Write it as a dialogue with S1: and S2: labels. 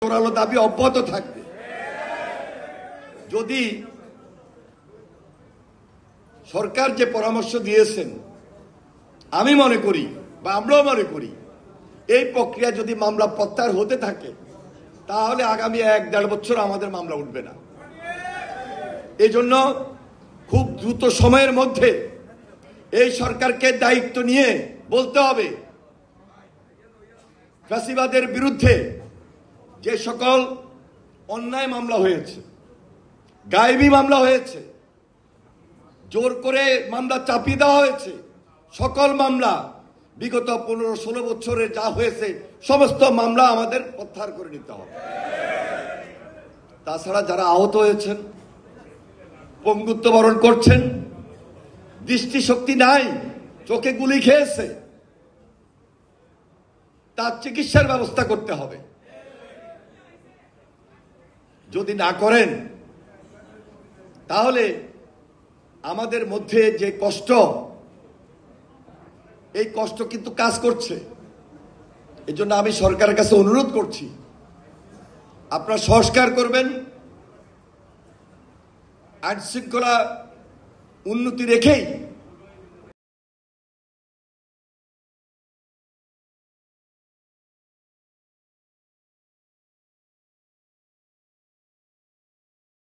S1: জোরালো দাবি অব্যাহত থাকবে। যদি সরকার যে পরামর্শ দিয়েছেন, আমি মনে করি বা আমরাও মনে করি এই প্রক্রিয়া যদি মামলা প্রত্যাহার হতে থাকে তাহলে আগামী 1-1.5 বছর আমাদের মামলা উঠবে না। এই জন্য খুব দ্রুত সময়ের মধ্যে এই সরকারকে দায়িত্ব নিয়ে বলতে হবে ফ্যাসিবাদের বিরুদ্ধে যে সকল অন্যায় মামলা হয়েছে, গায়েবী মামলা হয়েছে, জোর করে মামলা চাপিয়ে দেওয়া হয়েছে, সকল মামলা বিগত 15-16 বছরে যা হয়েছে সমস্ত মামলা আমাদের প্রত্যাহার করে নিতে হবে। তাছাড়া যারা আহত হয়েছেন, পঙ্গুত্ব বরণ করছেন, দৃষ্টিশক্তি নাই, চোখে গুলি খেয়েছে, তার চিকিৎসার ব্যবস্থা করতে হবে। যদি না করেন তাহলে আমাদের মধ্যে যে কষ্ট, এই কষ্ট কিন্তু কাজ করছে। এই জন্য আমি সরকারের কাছে অনুরোধ করছি, আপনারা সংস্কার করবেন, আইন শৃঙ্খলা উন্নতি রেখেই